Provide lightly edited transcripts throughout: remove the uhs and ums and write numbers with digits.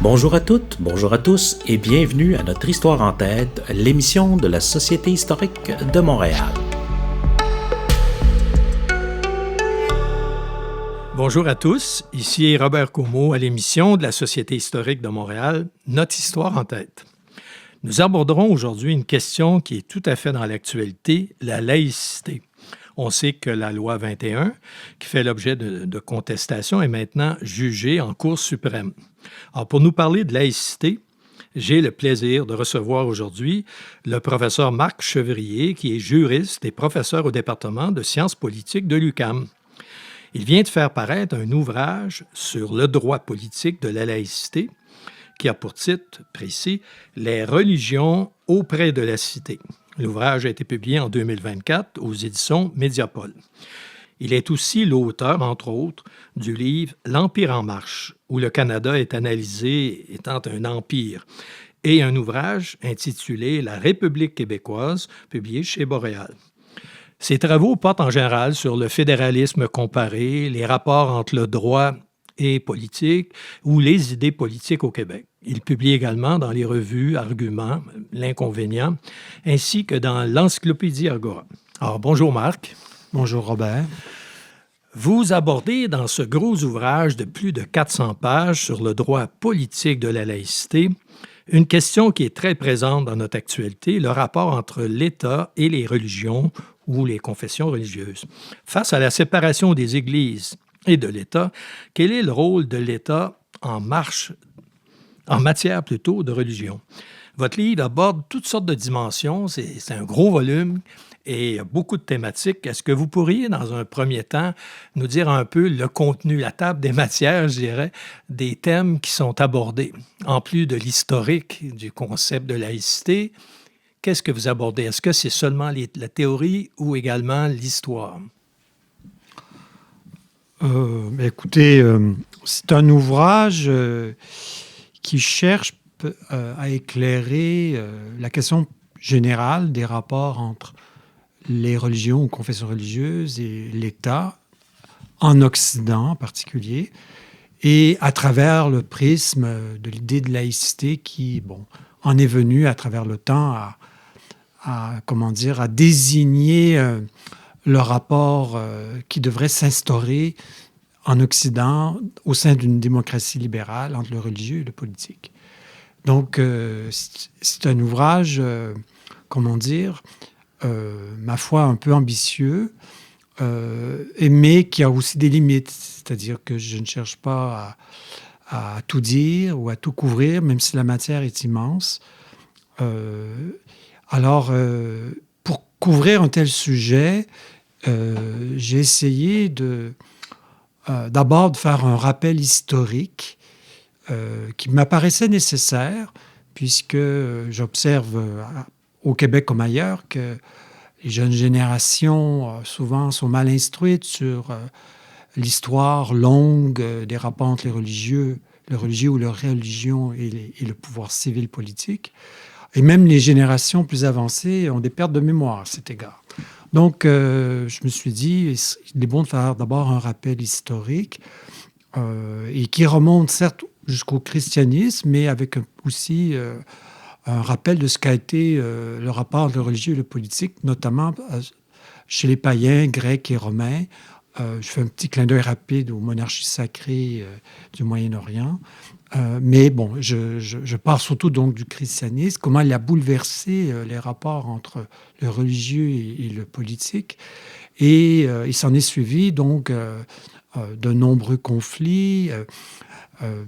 Bonjour à toutes, bonjour à tous et bienvenue à notre Histoire en tête, l'émission de la Société historique de Montréal. Bonjour à tous, ici Robert Comeau à l'émission de la Société historique de Montréal, Notre Histoire en tête. Nous aborderons aujourd'hui une question qui est tout à fait dans l'actualité, la laïcité. On sait que la loi 21, qui fait l'objet de contestation, est maintenant jugée en Cour suprême. Alors, pour nous parler de laïcité, j'ai le plaisir de recevoir aujourd'hui le professeur Marc Chevrier, qui est juriste et professeur au département de sciences politiques de l'UQAM. Il vient de faire paraître un ouvrage sur le droit politique de la laïcité, qui a pour titre précis « Les religions auprès de la cité ». L'ouvrage a été publié en 2024 aux éditions Mediapol. Il est aussi l'auteur, entre autres, du livre « L'Empire en marche », où le Canada est analysé étant un empire, et un ouvrage intitulé « La République québécoise », publié chez Boréal. Ses travaux portent en général sur le fédéralisme comparé, les rapports entre le droit et politique ou les idées politiques au Québec. Il publie également dans les revues Arguments, L'Inconvénient, ainsi que dans l'Encyclopédie Agora. Alors, bonjour Marc. Bonjour Robert. Vous abordez dans ce gros ouvrage de plus de 400 pages sur le droit politique de la laïcité une question qui est très présente dans notre actualité, le rapport entre l'État et les religions ou les confessions religieuses. Face à la séparation des Églises et de l'État, quel est le rôle de l'État en matière plutôt de religion? Votre livre aborde toutes sortes de dimensions, c'est un gros volume et beaucoup de thématiques. Est-ce que vous pourriez, dans un premier temps, nous dire un peu le contenu, la table des matières, je dirais, des thèmes qui sont abordés? En plus de l'historique du concept de laïcité, qu'est-ce que vous abordez? Est-ce que c'est seulement la théorie ou également l'histoire? Écoutez, c'est un ouvrage qui cherche à éclairer la question générale des rapports entre les religions ou confessions religieuses et l'État, en Occident en particulier, et à travers le prisme de l'idée de laïcité qui, en est venue à travers le temps à désigner le rapport qui devrait s'instaurer en Occident au sein d'une démocratie libérale entre le religieux et le politique. Donc, c'est un ouvrage, ma foi, un peu ambitieux, mais qui a aussi des limites. C'est-à-dire que je ne cherche pas à tout dire ou à tout couvrir, même si la matière est immense. Pour couvrir un tel sujet, j'ai essayé d'abord de faire un rappel historique qui m'apparaissait nécessaire, puisque j'observe au Québec comme ailleurs que les jeunes générations souvent sont mal instruites sur l'histoire longue des rapports entre le religieux ou leur religion et le pouvoir civil politique. Et même les générations plus avancées ont des pertes de mémoire à cet égard. Donc, je me suis dit, il est bon de faire d'abord un rappel historique et qui remonte certes jusqu'au christianisme, mais avec aussi un rappel de ce qu'a été le rapport entre le religieux et le politique, notamment chez les païens grecs et romains. Je fais un petit clin d'œil rapide aux monarchies sacrées du Moyen-Orient. Mais je pars surtout donc du christianisme, comment il a bouleversé les rapports entre le religieux et le politique. Et il s'en est suivi donc de nombreux conflits,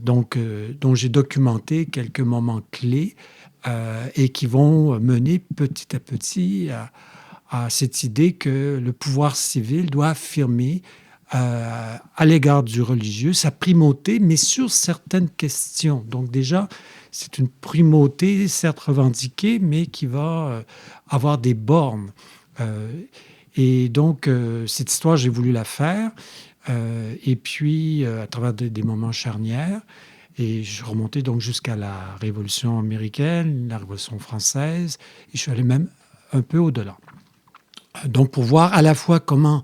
dont j'ai documenté quelques moments clés et qui vont mener petit à petit à cette idée que le pouvoir civil doit affirmer à l'égard du religieux sa primauté, mais sur certaines questions. Donc déjà, c'est une primauté certes revendiquée, mais qui va avoir des bornes. Et donc, cette histoire, j'ai voulu la faire. Et puis, à travers des moments charnières, et je remontais donc jusqu'à la Révolution américaine, la Révolution française, et je suis allé même un peu au-delà. Donc, pour voir à la fois comment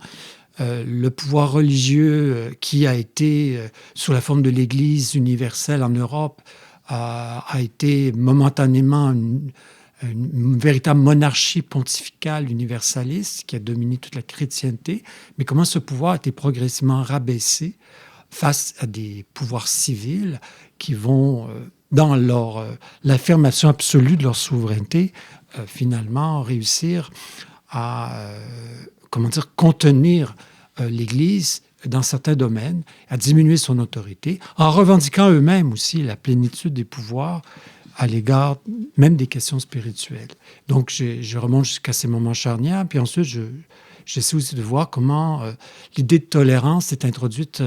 le pouvoir religieux qui a été, sous la forme de l'Église universelle en Europe, a été momentanément une véritable monarchie pontificale universaliste qui a dominé toute la chrétienté, mais comment ce pouvoir a été progressivement rabaissé face à des pouvoirs civils qui vont, dans l'affirmation absolue de leur souveraineté, finalement réussir à contenir l'Église dans certains domaines, à diminuer son autorité, en revendiquant eux-mêmes aussi la plénitude des pouvoirs à l'égard même des questions spirituelles. Donc, je remonte jusqu'à ces moments charnières, puis ensuite, j'essaie aussi de voir comment l'idée de tolérance s'est introduite,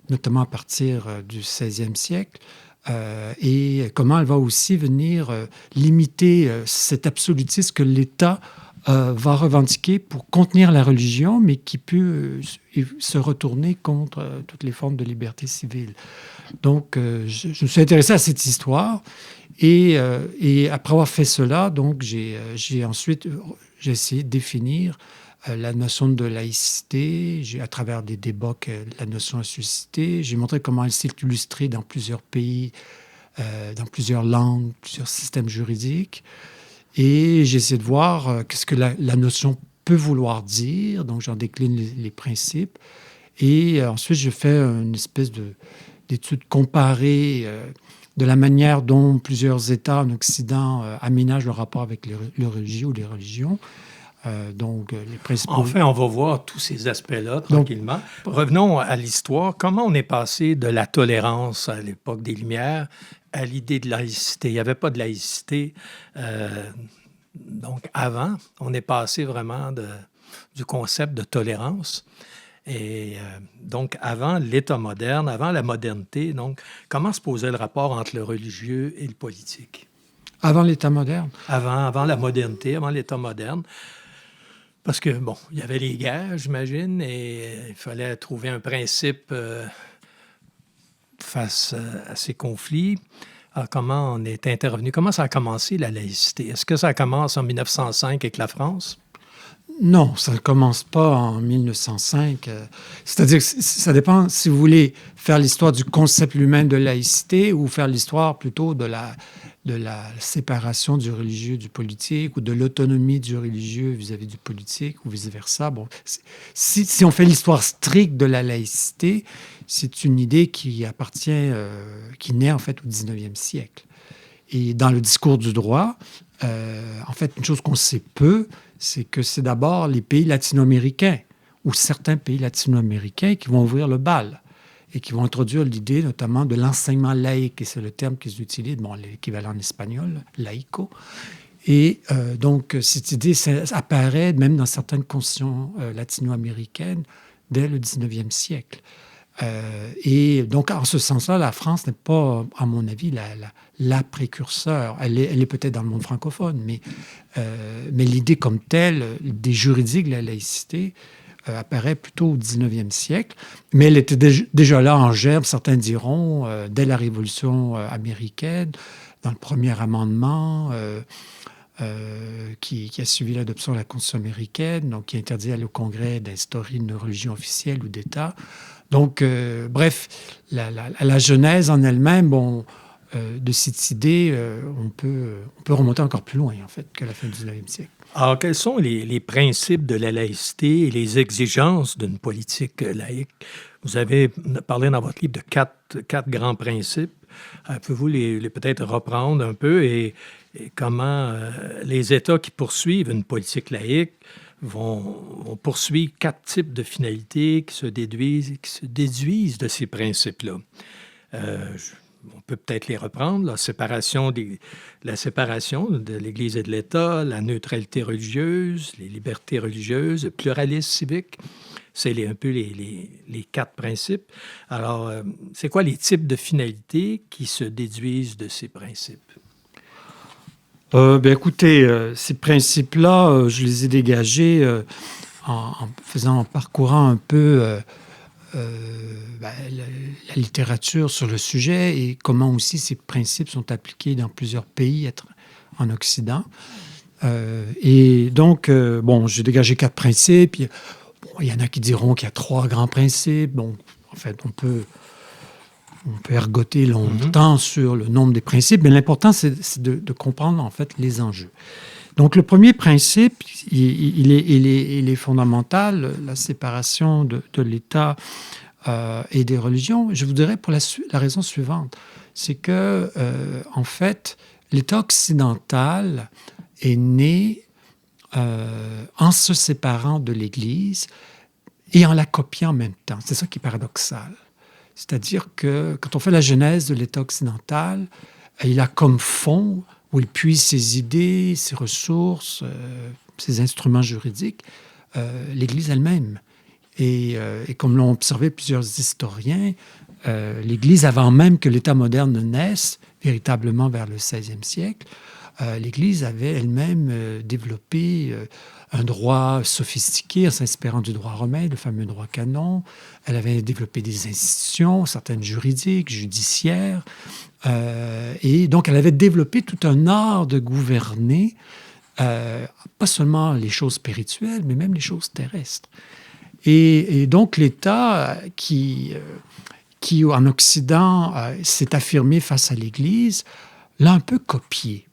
notamment à partir du 16e siècle, et comment elle va aussi venir limiter cet absolutisme que l'État va revendiquer pour contenir la religion, mais qui peut se retourner contre toutes les formes de liberté civile. Donc, je me suis intéressé à cette histoire et après avoir fait cela, donc, j'ai essayé de définir la notion de laïcité, à travers des débats que la notion a suscité. J'ai montré comment elle s'est illustrée dans plusieurs pays, dans plusieurs langues, plusieurs systèmes juridiques. Et j'ai essayé de voir qu'est-ce que la notion peut vouloir dire. Donc, j'en décline les principes. Et ensuite, je fais une espèce d'étude comparée de la manière dont plusieurs États en Occident aménagent le rapport avec le religieux ou les religions. Les principaux... Enfin, on va voir tous ces aspects-là tranquillement. Revenons à l'histoire. Comment on est passé de la tolérance à l'époque des Lumières à l'idée de laïcité? Il n'y avait pas de laïcité. Donc, avant, on est passé vraiment du concept de tolérance. Et donc, avant l'État moderne, avant la modernité, donc, comment se posait le rapport entre le religieux et le politique? Avant l'État moderne? Avant la modernité, avant l'État moderne. Parce que, bon, il y avait les guerres, j'imagine, et il fallait trouver un principe face à ces conflits. Alors, comment on est intervenu? Comment ça a commencé, la laïcité? Est-ce que ça commence en 1905 avec la France? Non, ça ne commence pas en 1905. C'est-à-dire que ça dépend si vous voulez faire l'histoire du concept lui-même de laïcité ou faire l'histoire plutôt de la séparation du religieux du politique ou de l'autonomie du religieux vis-à-vis du politique ou vice-versa. Bon, si on fait l'histoire stricte de la laïcité, c'est une idée qui qui naît en fait au 19e siècle. Et dans le discours du droit, en fait, une chose qu'on sait peu, c'est que c'est d'abord les pays latino-américains ou certains pays latino-américains qui vont ouvrir le bal et qui vont introduire l'idée notamment de l'enseignement laïque, et c'est le terme qu'ils utilisent, l'équivalent en espagnol, laïco. Et donc, cette idée apparaît même dans certaines constitutions latino-américaines dès le 19e siècle. Et donc, en ce sens-là, la France n'est pas, à mon avis, la précurseur. Elle est peut-être dans le monde francophone, mais l'idée comme telle, des juridiques de la laïcité, apparaît plutôt au 19e siècle. Mais elle était déjà là en germe, certains diront, dès la Révolution américaine, dans le premier amendement qui a suivi l'adoption de la Constitution américaine, donc qui interdit au Congrès d'instaurer une religion officielle ou d'État. Donc, bref, la genèse en elle-même, de cette idée, on peut remonter encore plus loin, en fait, que la fin du 19e siècle. Alors, quels sont les principes de la laïcité et les exigences d'une politique laïque? Vous avez parlé dans votre livre de quatre grands principes. Pouvez-vous les peut-être reprendre un peu et comment les États qui poursuivent une politique laïque vont poursuivre 4 types de finalités qui se déduisent de ces principes-là? On peut peut-être les reprendre, la séparation de l'Église et de l'État, la neutralité religieuse, les libertés religieuses, le pluralisme civique. C'est un peu les 4 principes. Alors, c'est quoi les types de finalités qui se déduisent de ces principes? Écoutez, ces principes-là, je les ai dégagés en parcourant un peu la littérature sur le sujet et comment aussi ces principes sont appliqués dans plusieurs pays en Occident. Et donc, j'ai dégagé 4 principes. Il y en a qui diront qu'il y a 3 grands principes. Bon, en fait, on peut on peut ergoter longtemps sur le nombre des principes, mais l'important, c'est de comprendre, en fait, les enjeux. Donc, le premier principe, il est fondamental, la séparation de l'État et des religions. Je vous dirais pour la raison suivante, c'est que, en fait, l'État occidental est né en se séparant de l'Église et en la copiant en même temps. C'est ça qui est paradoxal. C'est-à-dire que quand on fait la genèse de l'État occidental, il a comme fond où il puise ses idées, ses ressources, ses instruments juridiques, l'Église elle-même. Et comme l'ont observé plusieurs historiens, l'Église, avant même que l'État moderne ne naisse, véritablement vers le XVIe siècle, l'Église avait elle-même développé un droit sophistiqué en s'inspirant du droit romain, le fameux droit canon. Elle avait développé des institutions, certaines juridiques, judiciaires. Et donc, elle avait développé tout un art de gouverner, pas seulement les choses spirituelles, mais même les choses terrestres. Et donc, l'État qui en Occident s'est affirmé face à l'Église, l'a un peu copié.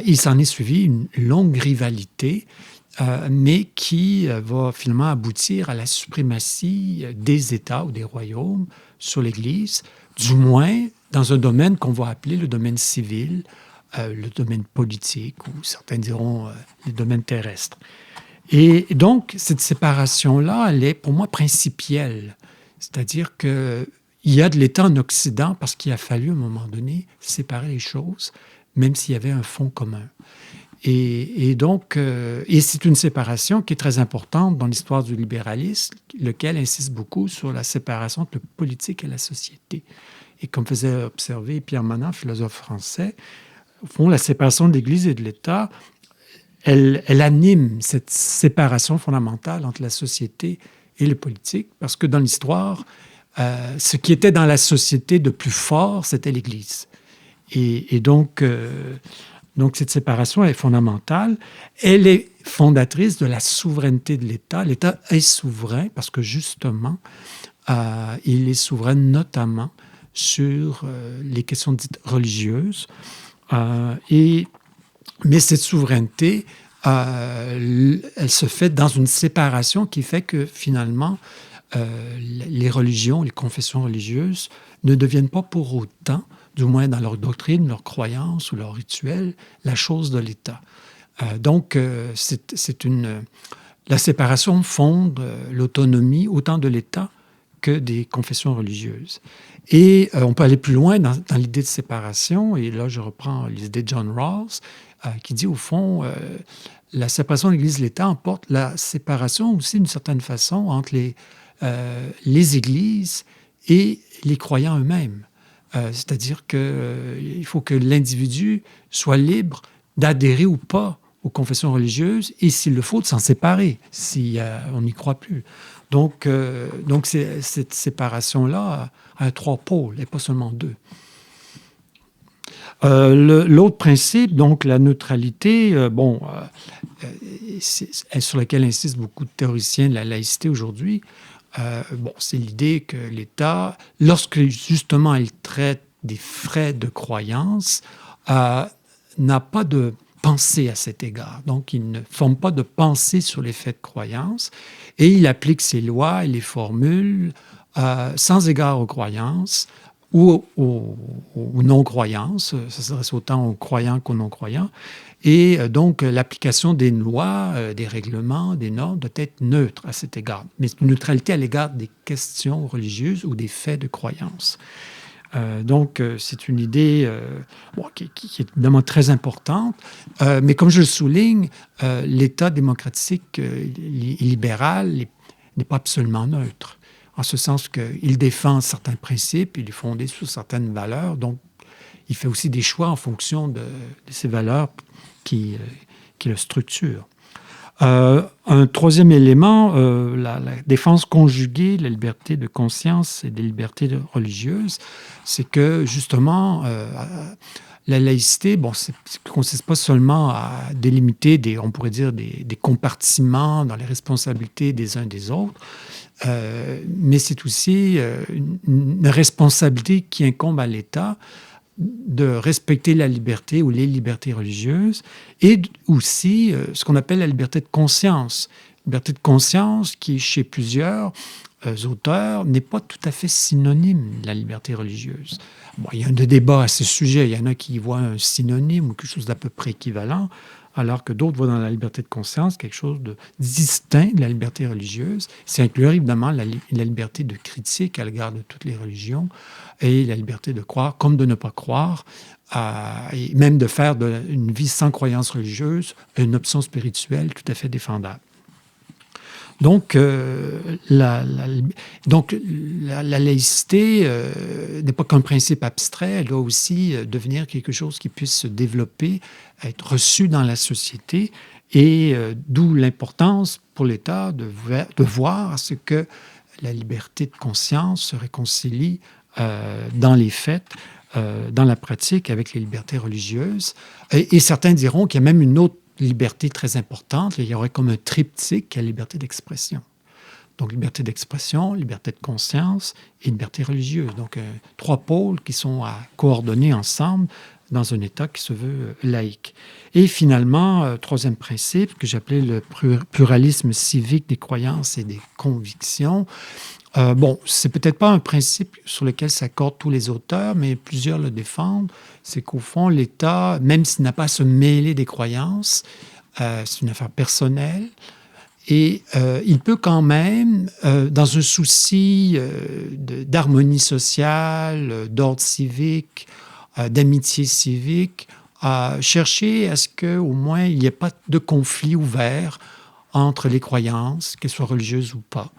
Il s'en est suivi une longue rivalité, mais qui va finalement aboutir à la suprématie des États ou des royaumes sur l'Église, du moins dans un domaine qu'on va appeler le domaine civil, le domaine politique, ou certains diront le domaine terrestre. Et donc, cette séparation-là, elle est pour moi principielle. C'est-à-dire qu'il y a de l'État en Occident parce qu'il a fallu, à un moment donné, séparer les choses, même s'il y avait un fond commun. Et donc, c'est une séparation qui est très importante dans l'histoire du libéralisme, lequel insiste beaucoup sur la séparation entre le politique et la société. Et comme faisait observer Pierre Manant, philosophe français, au fond, la séparation de l'Église et de l'État, elle anime cette séparation fondamentale entre la société et le politique, parce que dans l'histoire, ce qui était dans la société de plus fort, c'était l'Église. Et donc, cette séparation est fondamentale. Elle est fondatrice de la souveraineté de l'État. L'État est souverain parce que, justement, il est souverain notamment sur les questions dites religieuses. Mais cette souveraineté, elle se fait dans une séparation qui fait que, finalement, les religions, les confessions religieuses ne deviennent pas pour autant, du moins dans leur doctrine, leur croyance ou leur rituel, la chose de l'État. Donc, la séparation fonde l'autonomie autant de l'État que des confessions religieuses. Et on peut aller plus loin dans l'idée de séparation, et là, je reprends les idées de John Rawls, qui dit, au fond, la séparation de l'Église et l'État emporte la séparation aussi, d'une certaine façon, entre les églises et les croyants eux-mêmes. C'est-à-dire qu'il faut que l'individu soit libre d'adhérer ou pas aux confessions religieuses et, s'il le faut, de s'en séparer si on n'y croit plus. Donc cette séparation-là a 3 pôles et pas seulement 2. L'autre principe, donc la neutralité, sur laquelle insistent beaucoup de théoriciens de la laïcité aujourd'hui, c'est l'idée que l'État, lorsque justement il traite des frais de croyance, n'a pas de pensée à cet égard. Donc, il ne forme pas de pensée sur les faits de croyance et il applique ses lois et les formules sans égard aux croyances ou aux non-croyances. Ça s'adresse autant aux croyants qu'aux non-croyants. Et donc, l'application des lois, des règlements, des normes doit être neutre à cet égard. Mais une neutralité à l'égard des questions religieuses ou des faits de croyance. Donc, c'est une idée qui est évidemment très importante. Mais comme je le souligne, l'État démocratique et libéral n'est pas absolument neutre. En ce sens qu'il défend certains principes, il est fondé sur certaines valeurs. Donc, il fait aussi des choix en fonction de ces valeurs qui le structurent. Un troisième élément, la défense conjuguée de la liberté de conscience et des libertés religieuses, c'est que, justement, la laïcité, ça ne consiste pas seulement à délimiter on pourrait dire, des compartiments dans les responsabilités des uns des autres, mais c'est aussi une responsabilité qui incombe à l'État de respecter la liberté ou les libertés religieuses et aussi ce qu'on appelle la liberté de conscience. Liberté de conscience qui, chez plusieurs auteurs, n'est pas tout à fait synonyme de la liberté religieuse. Bon, il y a un débat à ce sujet. Il y en a qui voient un synonyme ou quelque chose d'à peu près équivalent, alors que d'autres voient dans la liberté de conscience quelque chose de distinct de la liberté religieuse. C'est inclure évidemment la liberté de critique à l'égard de toutes les religions et la liberté de croire comme de ne pas croire, et même de faire une vie sans croyance religieuse une option spirituelle tout à fait défendable. Donc, la laïcité n'est pas qu'un principe abstrait, elle doit aussi devenir quelque chose qui puisse se développer, être reçu dans la société, et d'où l'importance pour l'État de voir à ce que la liberté de conscience se réconcilie dans les faits, dans la pratique, avec les libertés religieuses. Et certains diront qu'il y a même une autre liberté très importante. Il y aurait comme un triptyque à la liberté d'expression. Donc, liberté d'expression, liberté de conscience et liberté religieuse. Donc, 3 pôles qui sont à coordonner ensemble dans un État qui se veut laïque. Et finalement, 3e principe que j'appelais le pluralisme civique des croyances et des convictions. Bon, c'est peut-être pas un principe sur lequel s'accordent tous les auteurs, mais plusieurs le défendent. C'est qu'au fond, l'État, même s'il n'a pas à se mêler des croyances, c'est une affaire personnelle, et il peut quand même, dans un souci d'harmonie sociale, d'ordre civique, d'amitié civique, chercher à ce qu'au moins il n'y ait pas de conflit ouvert entre les croyances, qu'elles soient religieuses ou pas.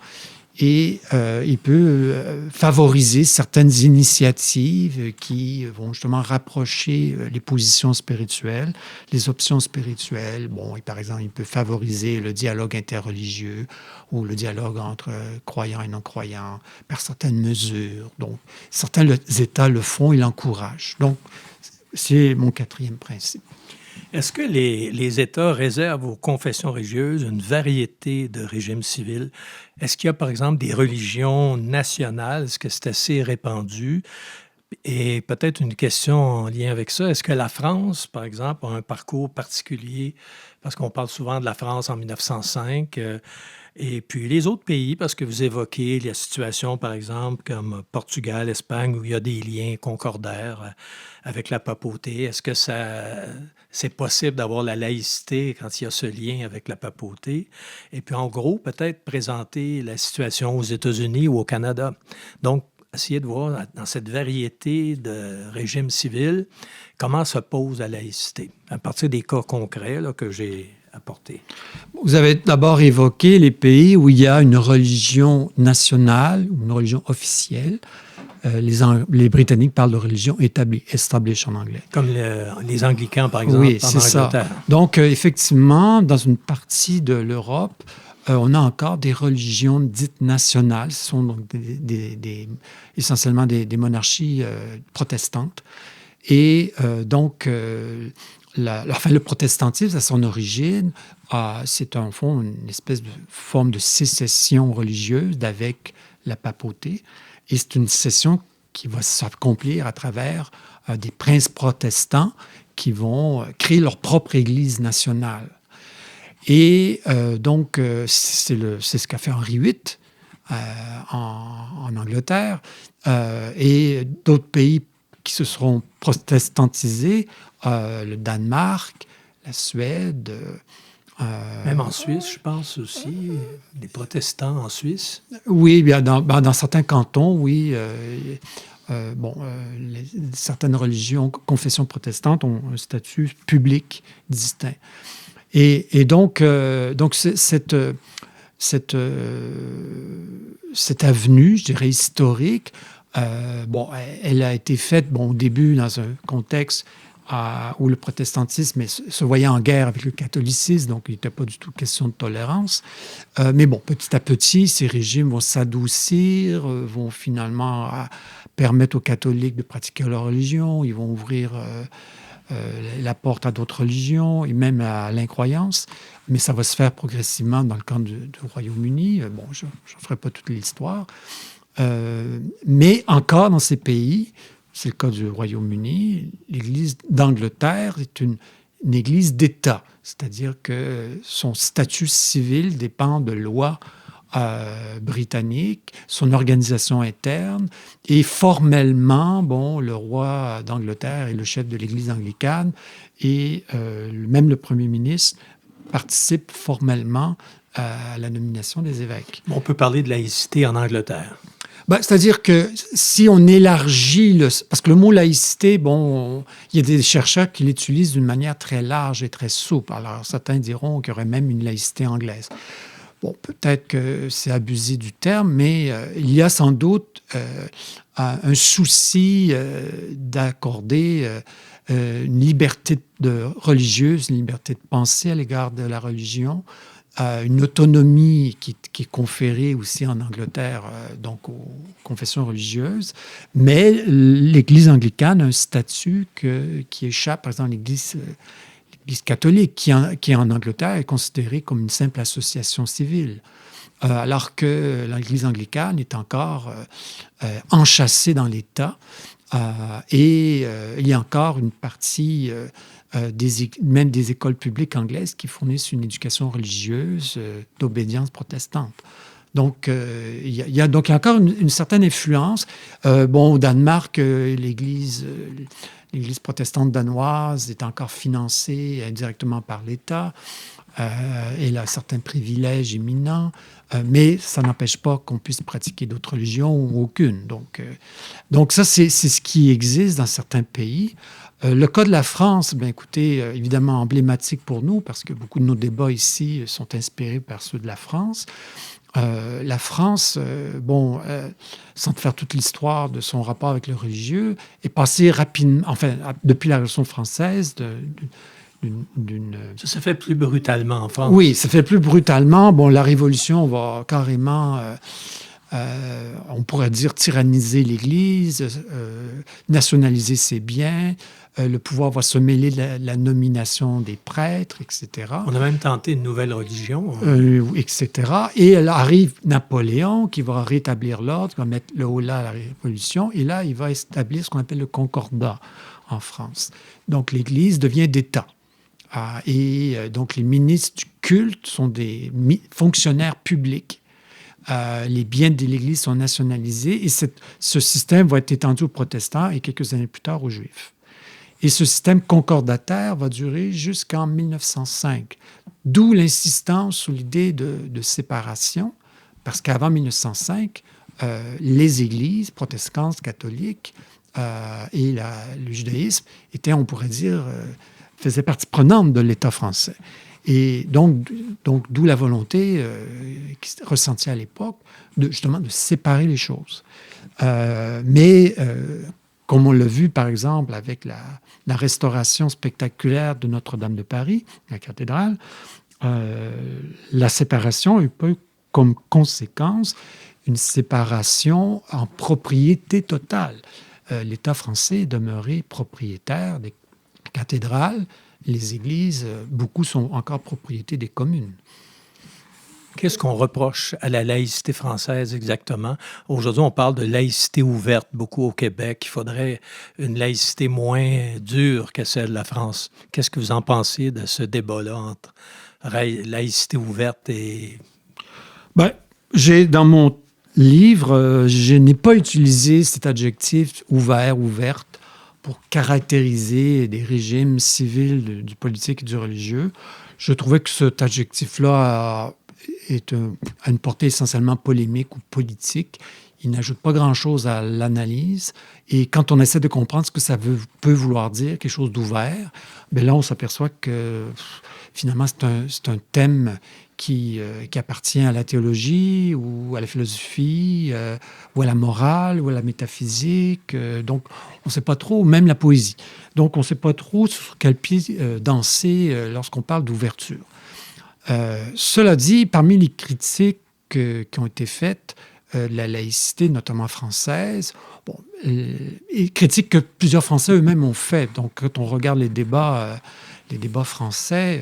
Et il peut favoriser certaines initiatives qui vont justement rapprocher les positions spirituelles, les options spirituelles. Bon, et par exemple, il peut favoriser le dialogue interreligieux ou le dialogue entre croyants et non-croyants par certaines mesures. Donc, certains États le font et l'encouragent. Donc, c'est mon 4e principe. Est-ce que les États réservent aux confessions religieuses une variété de régimes civils? Est-ce qu'il y a, par exemple, des religions nationales? Est-ce que c'est assez répandu? Et peut-être une question en lien avec ça. Est-ce que la France, par exemple, a un parcours particulier? Parce qu'on parle souvent de la France en 1905. Et puis les autres pays, parce que vous évoquez la situation, par exemple, comme Portugal, Espagne, où il y a des liens concordaires avec la papauté. Est-ce que c'est possible d'avoir la laïcité quand il y a ce lien avec la papauté? Et puis en gros, peut-être présenter la situation aux États-Unis ou au Canada. Donc, essayer de voir dans cette variété de régimes civils comment se pose la laïcité, à partir des cas concrets là, que j'ai apportés. Vous avez d'abord évoqué les pays où il y a une religion nationale, une religion officielle. Les Britanniques parlent de religion établie, established en anglais. Comme les Anglicans, par exemple, oui, en c'est Angleterre. Ça. Donc, effectivement, dans une partie de l'Europe, on a encore des religions dites nationales. Ce sont donc essentiellement des monarchies protestantes. Et donc, le protestantisme, à son origine, c'est en fond une espèce de forme de sécession religieuse avec la papauté. Et c'est une sécession qui va s'accomplir à travers des princes protestants qui vont créer leur propre Église nationale. Et donc, c'est ce qu'a fait Henri VIII en Angleterre. Et d'autres pays qui se seront protestantisés, le Danemark, la Suède. Même en Suisse, je pense aussi, les protestants en Suisse. Oui, bien dans certains cantons, oui. Certaines religions, confessions protestantes ont un statut public distinct. Et donc cette avenue, je dirais, historique, elle a été faite au début dans un contexte où le protestantisme se voyait en guerre avec le catholicisme, donc il n'était pas du tout question de tolérance. Mais bon, petit à petit, ces régimes vont s'adoucir, vont finalement permettre aux catholiques de pratiquer leur religion, ils vont ouvrir la porte à d'autres religions et même à l'incroyance. mais ça va se faire progressivement dans le cadre du Royaume-Uni. Bon, je ne ferai pas toute l'histoire. Mais encore dans ces pays, c'est le cas du Royaume-Uni, l'Église d'Angleterre est une église d'État, c'est-à-dire que son statut civil dépend de lois britanniques, son organisation interne, et formellement, le roi d'Angleterre est le chef de l'Église anglicane, et même le premier ministre participe formellement à la nomination des évêques. On peut parler de laïcité en Angleterre. C'est-à-dire que si on élargit parce que le mot laïcité, il y a des chercheurs qui l'utilisent d'une manière très large et très souple. Alors, certains diront qu'il y aurait même une laïcité anglaise. Bon, peut-être que c'est abusé du terme, mais il y a sans doute un souci d'accorder une liberté religieuse, une liberté de penser à l'égard de la religion, une autonomie qui est conférée aussi en Angleterre donc aux confessions religieuses, mais l'Église anglicane a un statut qui échappe, par exemple, l'Église catholique, qui en Angleterre est considérée comme une simple association civile, alors que l'Église anglicane est encore enchâssée dans l'État, et il y a encore une partie même des écoles publiques anglaises qui fournissent une éducation religieuse d'obédience protestante. Donc, il y a encore une certaine influence. Au Danemark, l'Église protestante danoise est encore financée indirectement par l'État. Elle a certains privilèges éminents, mais ça n'empêche pas qu'on puisse pratiquer d'autres religions ou aucune. Donc ça, c'est ce qui existe dans certains pays. Le cas de la France, écoutez, évidemment emblématique pour nous, parce que beaucoup de nos débats ici sont inspirés par ceux de la France. La France, sans te faire toute l'histoire de son rapport avec le religieux, est passée rapidement, depuis la Révolution française, Ça se fait plus brutalement en France. Oui, ça fait plus brutalement. La Révolution va carrément, on pourrait dire, tyranniser l'Église, nationaliser ses biens. Le pouvoir va se mêler de la nomination des prêtres, etc. On a même tenté une nouvelle religion. Etc. Et arrive Napoléon qui va rétablir l'ordre, qui va mettre le holà à la Révolution. Et là, il va établir ce qu'on appelle le concordat en France. Donc, l'Église devient d'État. Donc, les ministres du culte sont des fonctionnaires publics. Les biens de l'Église sont nationalisés et ce système va être étendu aux protestants et quelques années plus tard aux juifs. Et ce système concordataire va durer jusqu'en 1905, d'où l'insistance sur l'idée de séparation, parce qu'avant 1905, les églises protestantes, catholiques et le judaïsme étaient, on pourrait dire, faisaient partie prenante de l'État français. Et donc d'où la volonté qui se ressentie à l'époque, justement, de séparer les choses. Mais comme on l'a vu, par exemple, avec la restauration spectaculaire de Notre-Dame de Paris, la cathédrale, la séparation a eu comme conséquence une séparation en propriété totale. L'État français est demeuré propriétaire des cathédrales. Les églises, beaucoup sont encore propriété des communes. Qu'est-ce qu'on reproche à la laïcité française exactement? Aujourd'hui, on parle de laïcité ouverte beaucoup au Québec. Il faudrait une laïcité moins dure que celle de la France. Qu'est-ce que vous en pensez de ce débat-là entre laïcité ouverte et... Dans mon livre, je n'ai pas utilisé cet adjectif ouvert, ouverte pour caractériser des régimes civils, du politique et du religieux. Je trouvais que cet adjectif-là a une portée essentiellement polémique ou politique. Il n'ajoute pas grand-chose à l'analyse. Et quand on essaie de comprendre ce que ça peut vouloir dire, quelque chose d'ouvert, là, on s'aperçoit que finalement, c'est un thème qui appartient à la théologie ou à la philosophie ou à la morale ou à la métaphysique. Donc, on ne sait pas trop, même la poésie. Donc, on ne sait pas trop sur quel pied danser lorsqu'on parle d'ouverture. Cela dit, parmi les critiques qui ont été faites de la laïcité, notamment française, et critiques que plusieurs Français eux-mêmes ont faites. Donc, quand on regarde les débats français,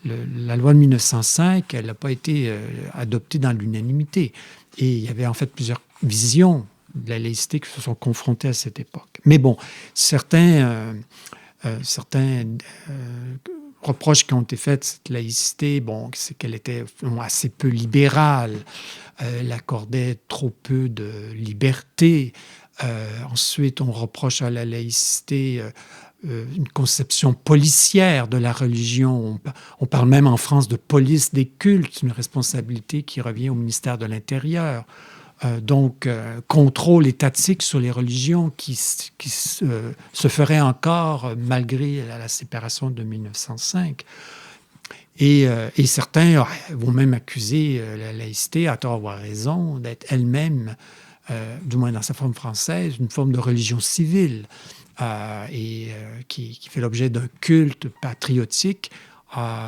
la loi de 1905, elle n'a pas été adoptée dans l'unanimité. Et il y avait en fait plusieurs visions de la laïcité qui se sont confrontées à cette époque. Mais bon, certains reproches qui ont été faits de cette laïcité, bon, c'est qu'elle était assez peu libérale, elle accordait trop peu de liberté. Ensuite, on reproche à la laïcité une conception policière de la religion. On parle même en France de police des cultes, une responsabilité qui revient au ministère de l'Intérieur. Donc, contrôle étatique sur les religions qui se ferait encore malgré la séparation de 1905. Et certains vont même accuser la laïcité, à tort ou à raison, d'être elle-même, du moins dans sa forme française, une forme de religion civile qui fait l'objet d'un culte patriotique,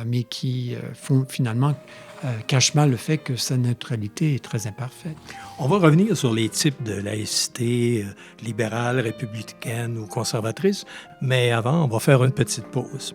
mais qui finalement cache mal le fait que sa neutralité est très imparfaite. On va revenir sur les types de laïcité libérale, républicaine ou conservatrice, mais avant, on va faire une petite pause.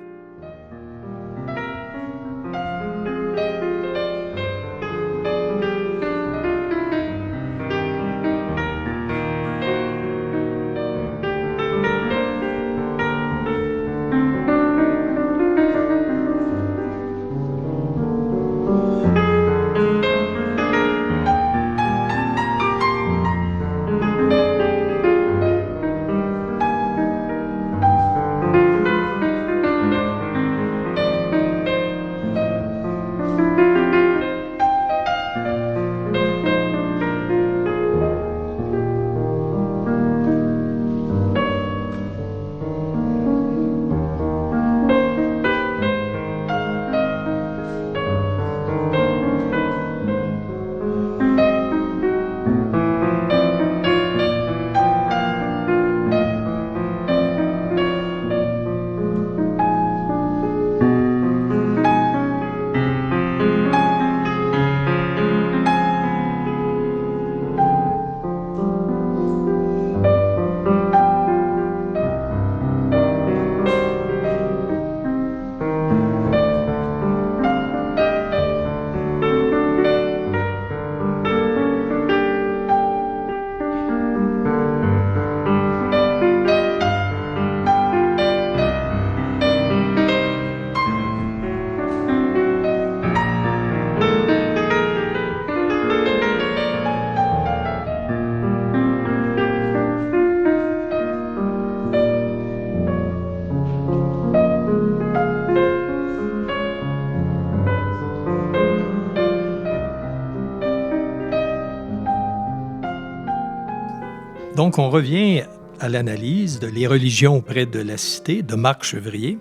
Donc, on revient à l'analyse de Les religions auprès de la cité de Marc Chevrier.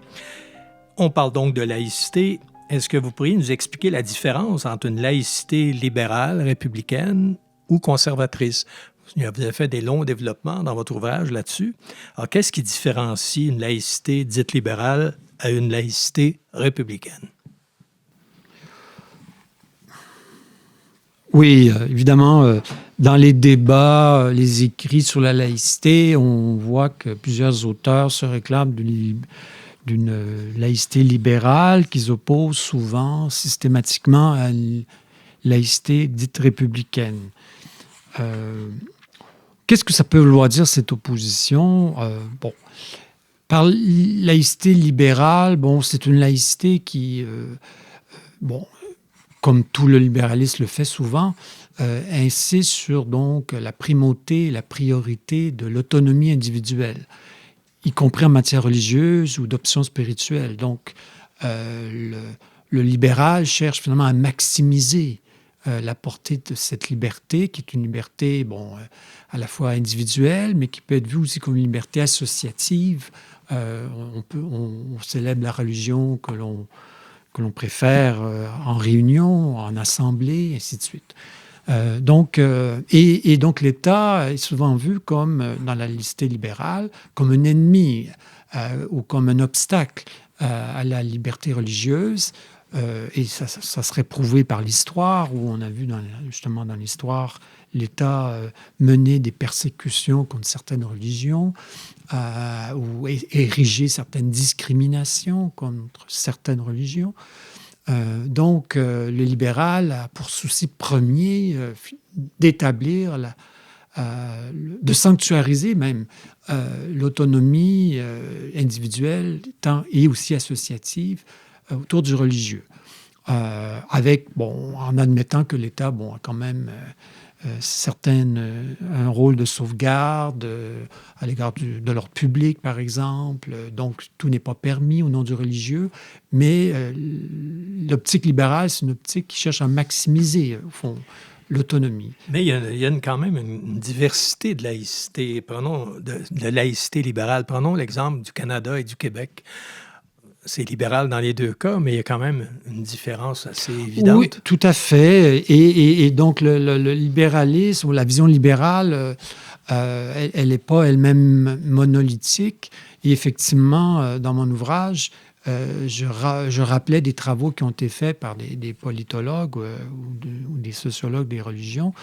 On parle donc de laïcité. Est-ce que vous pourriez nous expliquer la différence entre une laïcité libérale, républicaine ou conservatrice? Vous avez fait des longs développements dans votre ouvrage là-dessus. Alors, qu'est-ce qui différencie une laïcité dite libérale à une laïcité républicaine? Oui, évidemment, dans les débats, les écrits sur la laïcité, on voit que plusieurs auteurs se réclament d'une laïcité libérale qu'ils opposent souvent, systématiquement, à une laïcité dite républicaine. Qu'est-ce que ça peut vouloir dire, cette opposition? Par laïcité libérale, c'est une laïcité qui, comme tout le libéralisme le fait souvent, insiste sur donc la primauté, la priorité de l'autonomie individuelle, y compris en matière religieuse ou d'options spirituelles. Donc, le libéral cherche finalement à maximiser la portée de cette liberté, qui est une liberté, à la fois individuelle, mais qui peut être vue aussi comme une liberté associative. On célèbre la religion que l'on préfère en réunion, en assemblée, et ainsi de suite. Donc l'État est souvent vu comme, dans la laïcité libérale, comme un ennemi ou comme un obstacle à la liberté religieuse. Et ça serait prouvé par l'histoire, où on a vu justement dans l'histoire l'État mener des persécutions contre certaines religions ou ériger certaines discriminations contre certaines religions. Donc, le libéral a pour souci premier d'établir, de sanctuariser même l'autonomie individuelle et aussi associative autour du religieux. En admettant que l'État a quand même un rôle de sauvegarde à l'égard de l'ordre public, par exemple. Donc, tout n'est pas permis au nom du religieux, mais l'optique libérale, c'est une optique qui cherche à maximiser, au fond, l'autonomie. Mais il y a quand même une diversité de laïcité. Prenons de laïcité libérale. Prenons l'exemple du Canada et du Québec. C'est libéral dans les deux cas, mais il y a quand même une différence assez évidente. Oui, tout à fait. Et donc, le libéralisme ou la vision libérale, elle n'est pas elle-même monolithique. Et effectivement, dans mon ouvrage, je rappelais des travaux qui ont été faits par des politologues ou des sociologues des religions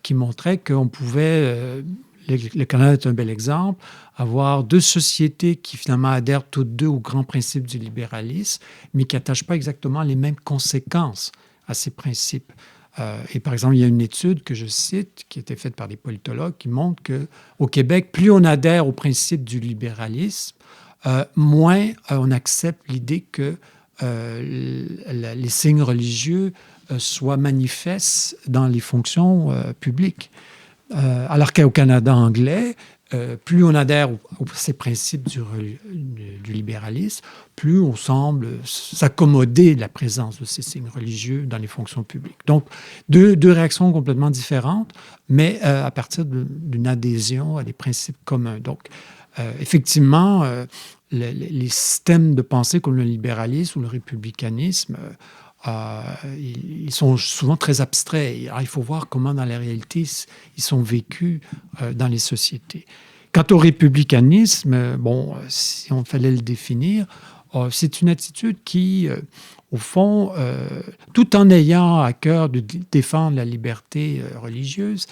qui montraient qu'on pouvait... Le Canada est un bel exemple, avoir deux sociétés qui finalement adhèrent toutes deux aux grands principes du libéralisme, mais qui n'attachent pas exactement les mêmes conséquences à ces principes. Et par exemple, il y a une étude que je cite, qui a été faite par des politologues, qui montre qu'au Québec, plus on adhère aux principes du libéralisme, moins on accepte l'idée que les signes religieux soient manifestes dans les fonctions publiques. Alors qu'au Canada anglais, plus on adhère à ces principes du libéralisme, plus on semble s'accommoder de la présence de ces signes religieux dans les fonctions publiques. Donc, deux réactions complètement différentes, mais à partir d'une adhésion à des principes communs. Donc, effectivement, les systèmes de pensée comme le libéralisme ou le républicanisme ils sont souvent très abstraits. Alors, il faut voir comment, dans la réalité, ils sont vécus dans les sociétés. Quant au républicanisme, si on fallait le définir, c'est une attitude qui, au fond, tout en ayant à cœur de défendre la liberté religieuse,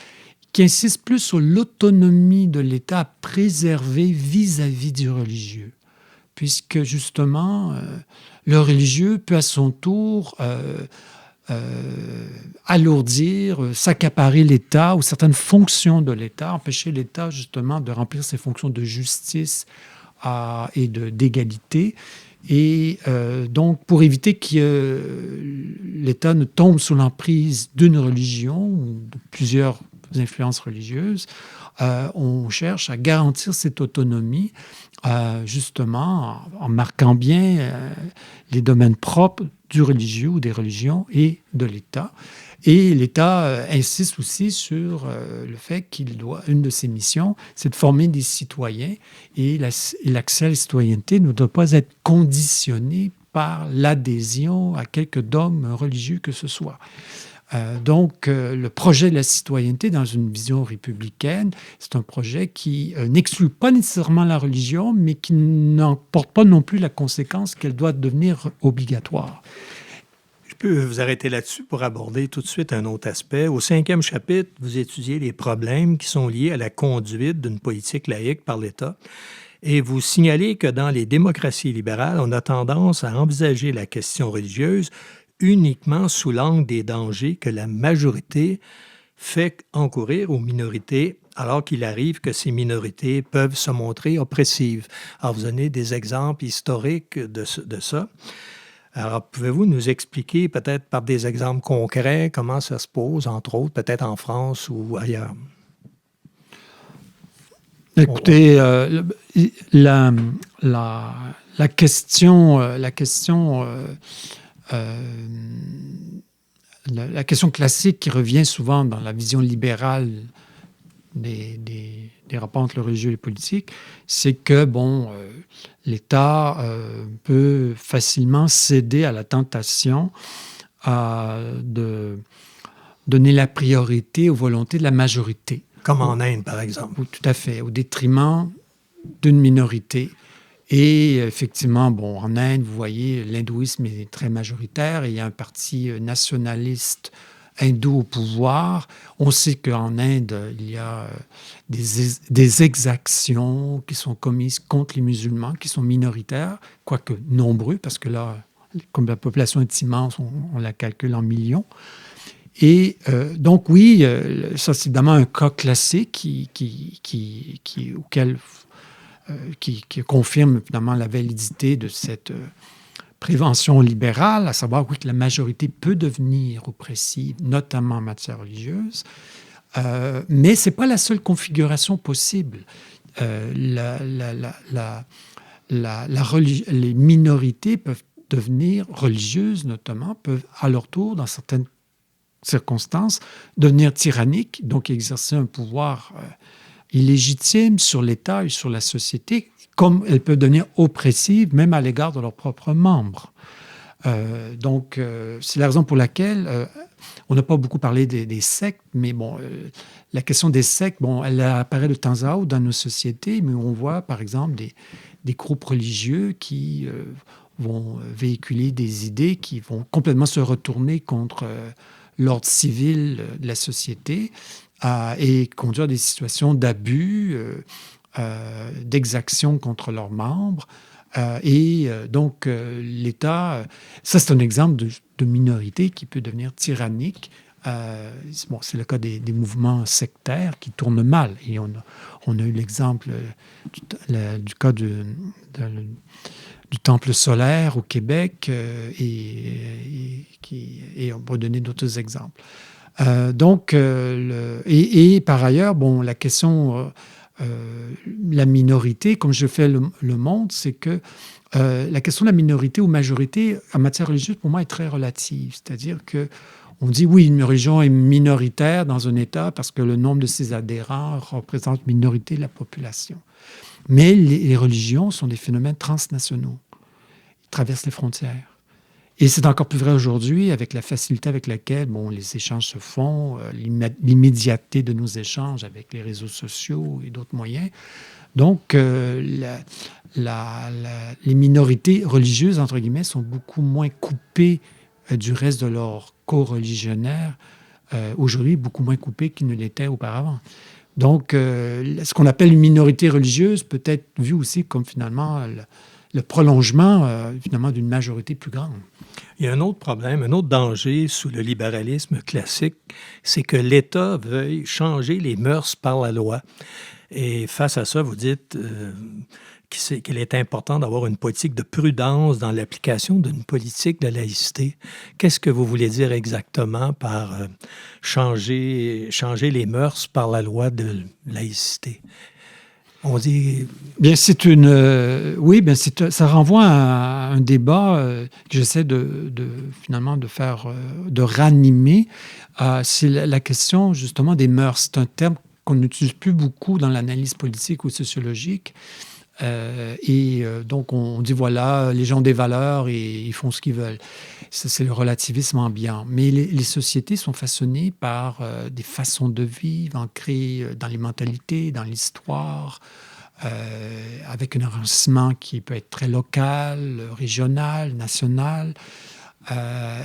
qui insiste plus sur l'autonomie de l'État à préserver vis-à-vis du religieux. Puisque, justement, le religieux peut à son tour alourdir, s'accaparer l'État ou certaines fonctions de l'État, empêcher l'État, justement, de remplir ses fonctions de justice et d'égalité. Et donc, pour éviter que l'État ne tombe sous l'emprise d'une religion ou de plusieurs influences religieuses, on cherche à garantir cette autonomie, justement en marquant bien les domaines propres du religieux ou des religions et de l'État. Et l'État insiste aussi sur le fait une de ses missions, c'est de former des citoyens, et l'accès à la citoyenneté ne doit pas être conditionné par l'adhésion à quelque dogme religieux que ce soit. Donc, le projet de la citoyenneté dans une vision républicaine, c'est un projet qui n'exclut pas nécessairement la religion, mais qui n'emporte pas non plus la conséquence qu'elle doit devenir obligatoire. Je peux vous arrêter là-dessus pour aborder tout de suite un autre aspect. Au 5e chapitre, vous étudiez les problèmes qui sont liés à la conduite d'une politique laïque par l'État. Et vous signalez que dans les démocraties libérales, on a tendance à envisager la question religieuse uniquement sous l'angle des dangers que la majorité fait encourir aux minorités, alors qu'il arrive que ces minorités peuvent se montrer oppressives. Alors, vous donnez des exemples historiques de ça. Alors, pouvez-vous nous expliquer, peut-être par des exemples concrets, comment ça se pose, entre autres, peut-être en France ou ailleurs? Écoutez, la question classique qui revient souvent dans la vision libérale des rapports entre le religieux et le politique, c'est que l'État peut facilement céder à la tentation de donner la priorité aux volontés de la majorité. Comme en Inde, par exemple. Tout à fait, au détriment d'une minorité. Et effectivement, en Inde, vous voyez, l'hindouisme est très majoritaire et il y a un parti nationaliste hindou au pouvoir. On sait qu'en Inde, il y a des exactions qui sont commises contre les musulmans, qui sont minoritaires, quoique nombreux, parce que là, comme la population est immense, on la calcule en millions. Et donc, oui, ça, c'est évidemment un cas classique qui confirme finalement la validité de cette prévention libérale, à savoir oui, que la majorité peut devenir oppressive, notamment en matière religieuse. Mais ce n'est pas la seule configuration possible. Les minorités peuvent devenir religieuses, notamment, peuvent à leur tour, dans certaines circonstances, devenir tyranniques, donc exercer un pouvoir illégitime sur l'État et sur la société, comme elles peuvent devenir oppressives, même à l'égard de leurs propres membres. Donc, c'est la raison pour laquelle on n'a pas beaucoup parlé des sectes, mais bon, la question des sectes, bon, elle apparaît de temps à autre dans nos sociétés, mais on voit, par exemple, des groupes religieux qui vont véhiculer des idées qui vont complètement se retourner contre l'ordre civil de la société et conduire à des situations d'abus, d'exaction contre leurs membres. Donc, l'État, ça c'est un exemple de minorité qui peut devenir tyrannique. C'est le cas des mouvements sectaires qui tournent mal. Et on a eu l'exemple du cas du Temple solaire au Québec et on peut donner d'autres exemples. Et par ailleurs, bon, la question... la minorité, comme je fais le monde, c'est que la question de la minorité ou majorité en matière religieuse, pour moi, est très relative. C'est-à-dire qu'on dit, oui, une religion est minoritaire dans un État parce que le nombre de ses adhérents représente une minorité de la population. Mais les religions sont des phénomènes transnationaux. Ils traversent les frontières. Et c'est encore plus vrai aujourd'hui avec la facilité avec laquelle les échanges se font, l'immédiateté de nos échanges avec les réseaux sociaux et d'autres moyens. Donc, les minorités religieuses, entre guillemets, sont beaucoup moins coupées du reste de leurs co-religionnaires, aujourd'hui beaucoup moins coupées qu'ils ne l'étaient auparavant. Donc, ce qu'on appelle une minorité religieuse peut être vu aussi comme finalement le prolongement finalement d'une majorité plus grande. Il y a un autre problème, un autre danger sous le libéralisme classique, c'est que l'État veuille changer les mœurs par la loi. Et face à ça, vous dites qu'il est important d'avoir une politique de prudence dans l'application d'une politique de laïcité. Qu'est-ce que vous voulez dire exactement par changer les mœurs par la loi de laïcité? On dit... Bien, ça renvoie à un débat que j'essaie finalement de ranimer. C'est la question justement des mœurs. C'est un terme qu'on n'utilise plus beaucoup dans l'analyse politique ou sociologique. Donc, on dit, voilà, les gens ont des valeurs et ils font ce qu'ils veulent. Ça, c'est le relativisme ambiant. Mais les sociétés sont façonnées par des façons de vivre ancrées dans les mentalités, dans l'histoire, avec un enracinement qui peut être très local, régional, national.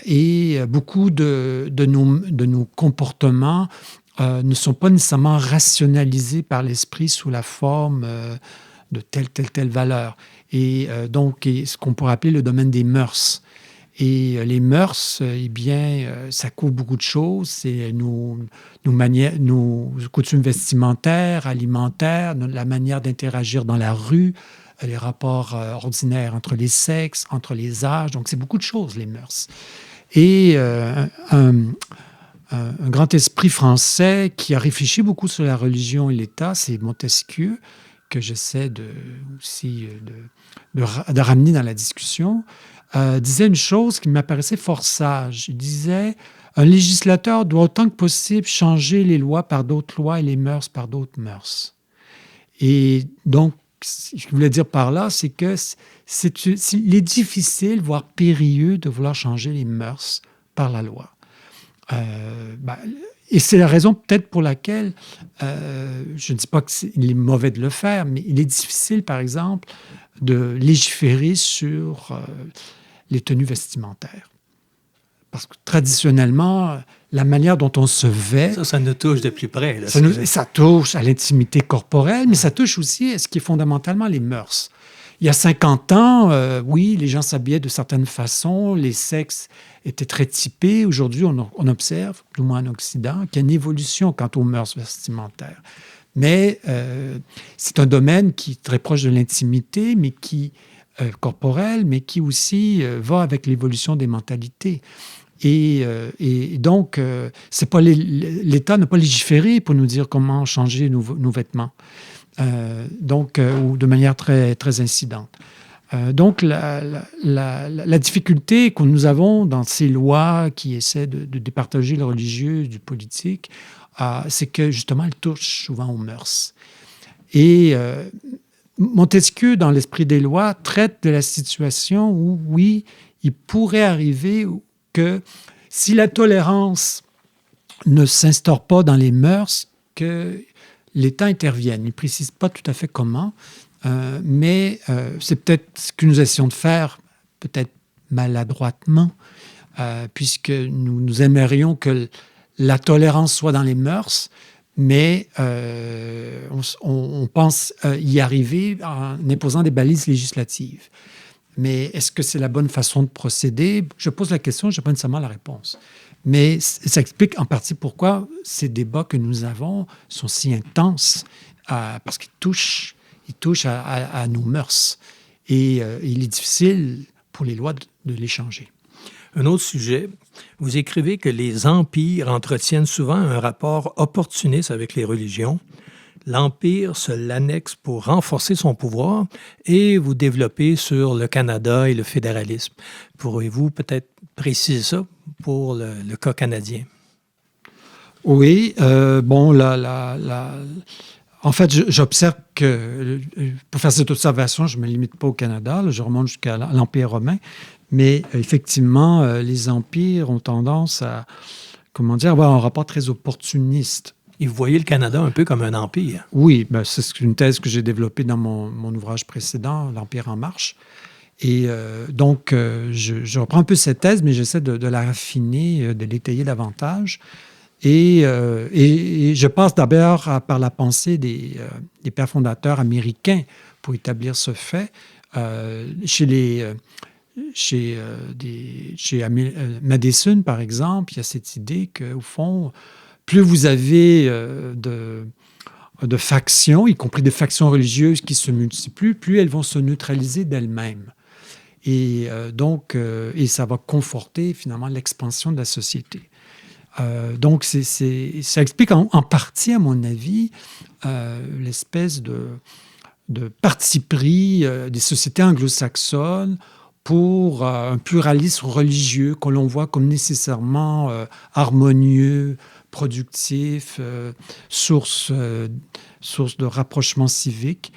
Et beaucoup de nos comportements ne sont pas nécessairement rationalisés par l'esprit sous la forme de telle valeur. Et donc, ce qu'on pourrait appeler le domaine des mœurs. Et les mœurs, ça couvre beaucoup de choses. C'est nos coutumes vestimentaires, alimentaires, la manière d'interagir dans la rue, les rapports ordinaires entre les sexes, entre les âges. Donc, c'est beaucoup de choses, les mœurs. Et un grand esprit français qui a réfléchi beaucoup sur la religion et l'État, c'est Montesquieu, que j'essaie de ramener dans la discussion, disait une chose qui m'apparaissait fort sage. Il disait « Un législateur doit autant que possible changer les lois par d'autres lois et les mœurs par d'autres mœurs. » Et donc, ce que je voulais dire par là, c'est que il est difficile, voire périlleux, de vouloir changer les mœurs par la loi. Et c'est la raison peut-être pour laquelle, je ne dis pas qu'il est mauvais de le faire, mais il est difficile, par exemple, de légiférer sur les tenues vestimentaires. Parce que traditionnellement, la manière dont on se vêt... Ça nous touche de plus près. Là, ça touche à l'intimité corporelle, mais ça touche aussi à ce qui est fondamentalement les mœurs. Il y a 50 ans, oui, les gens s'habillaient de certaines façons, les sexes étaient très typés. Aujourd'hui, on observe, du moins en Occident, qu'il y a une évolution quant aux mœurs vestimentaires. Mais c'est un domaine qui est très proche de l'intimité, mais qui corporelle, mais qui aussi va avec l'évolution des mentalités. Et donc, c'est pas l'État n'a pas légiféré pour nous dire comment changer nos vêtements, ou de manière très, très incidente. Donc, la difficulté que nous avons dans ces lois qui essaient de départager le religieux du politique, c'est que justement, elles touchent souvent aux mœurs. Et Montesquieu, dans l'esprit des lois, traite de la situation où, oui, il pourrait arriver que si la tolérance ne s'instaure pas dans les mœurs, que l'État intervienne. Il ne précise pas tout à fait comment, mais c'est peut-être ce que nous essayons de faire, peut-être maladroitement, puisque nous aimerions que la tolérance soit dans les mœurs, mais on pense y arriver en imposant des balises législatives. Mais est-ce que c'est la bonne façon de procéder? Je pose la question, je n'ai pas nécessairement la réponse. Mais ça explique en partie pourquoi ces débats que nous avons sont si intenses, parce qu'ils touchent à nos mœurs. Et il est difficile pour les lois de les changer. Un autre sujet, vous écrivez que les empires entretiennent souvent un rapport opportuniste avec les religions. L'Empire se l'annexe pour renforcer son pouvoir et vous développez sur le Canada et le fédéralisme. Pourriez-vous peut-être préciser ça pour le cas canadien? Oui, en fait, j'observe que, pour faire cette observation, je ne me limite pas au Canada, là, je remonte jusqu'à l'Empire romain, mais effectivement, les empires ont tendance à, avoir un rapport très opportuniste. Et vous voyez le Canada un peu comme un empire. Oui, c'est une thèse que j'ai développée dans mon ouvrage précédent, L'Empire en marche. Et donc, je reprends un peu cette thèse, mais j'essaie de la raffiner, de l'étayer davantage. Et je passe d'abord par la pensée des pères fondateurs américains pour établir ce fait. Chez Madison, par exemple, il y a cette idée qu'au fond, plus vous avez de factions, y compris des factions religieuses qui se multiplient, plus elles vont se neutraliser d'elles-mêmes. Et ça va conforter finalement l'expansion de la société. Donc, ça explique en partie, à mon avis, l'espèce de parti pris des sociétés anglo-saxonnes pour un pluralisme religieux que l'on voit comme nécessairement harmonieux, productif, source de rapprochement civique.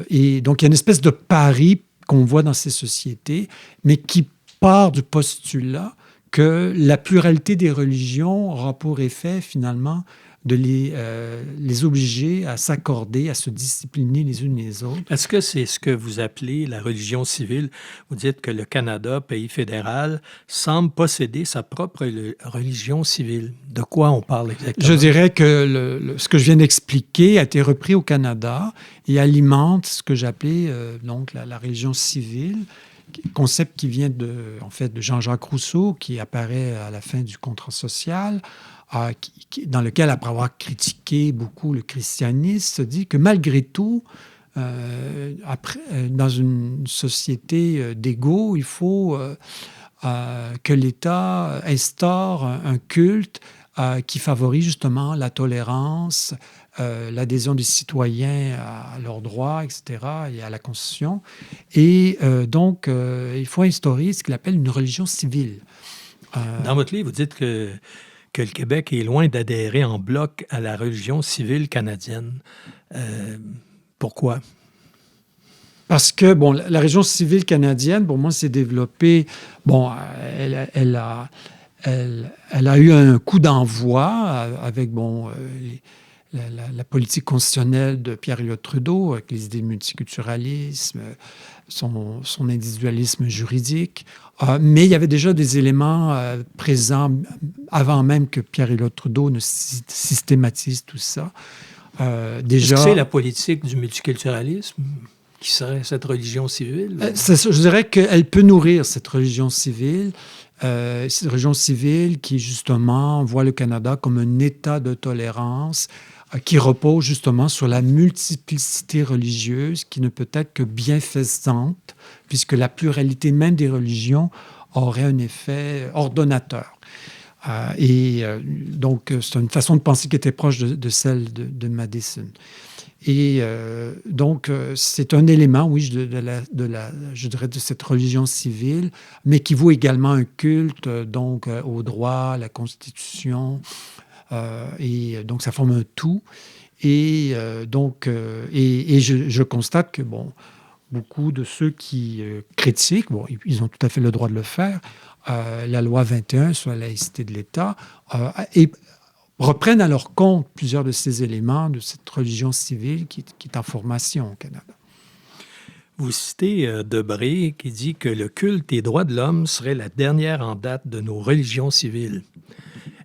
Et donc, il y a une espèce de pari qu'on voit dans ces sociétés, mais qui part du postulat que la pluralité des religions aura pour effet, finalement, de les obliger à s'accorder, à se discipliner les unes les autres. Est-ce que c'est ce que vous appelez la religion civile? Vous dites que le Canada, pays fédéral, semble posséder sa propre religion civile. De quoi on parle exactement? Je dirais que ce que je viens d'expliquer a été repris au Canada et alimente ce que j'appelais donc la religion civile, concept qui vient de Jean-Jacques Rousseau, qui apparaît à la fin du Contrat social, dans lequel, après avoir critiqué beaucoup le christianisme, se dit que malgré tout, dans une société d'égaux, il faut que l'État instaure un culte qui favorise justement la tolérance, l'adhésion des citoyens à leurs droits, etc., et à la Constitution. Et donc, il faut instaurer ce qu'il appelle une religion civile. Dans votre livre, vous dites que le Québec est loin d'adhérer en bloc à la religion civile canadienne. Pourquoi? Parce que, la religion civile canadienne, pour moi, s'est développée... elle a eu un coup d'envoi avec la politique constitutionnelle de Pierre-Éliott Trudeau, avec les idées de multiculturalisme, son individualisme juridique. Mais il y avait déjà des éléments présents avant même que Pierre-Éliott Trudeau ne systématise tout ça. Est-ce que c'est la politique du multiculturalisme? qui serait cette religion civile? Je dirais qu'elle peut nourrir cette religion civile. Cette religion civile qui, justement, voit le Canada comme un état de tolérance qui repose justement sur la multiplicité religieuse qui ne peut être que bienfaisante, puisque la pluralité même des religions aurait un effet ordonnateur. Donc, c'est une façon de penser qui était proche de celle de Madison. Et donc, c'est un élément, oui, je dirais, de cette religion civile, mais qui vaut également un culte, donc, au droit, à la Constitution. Et donc, ça forme un tout. Et donc, je constate que, bon, beaucoup de ceux qui critiquent, bon, ils ont tout à fait le droit de le faire, la loi 21 sur la laïcité de l'État, et reprennent à leur compte plusieurs de ces éléments de cette religion civile qui est en formation au Canada. Vous citez Debré qui dit que le culte des droits de l'homme serait la dernière en date de nos religions civiles.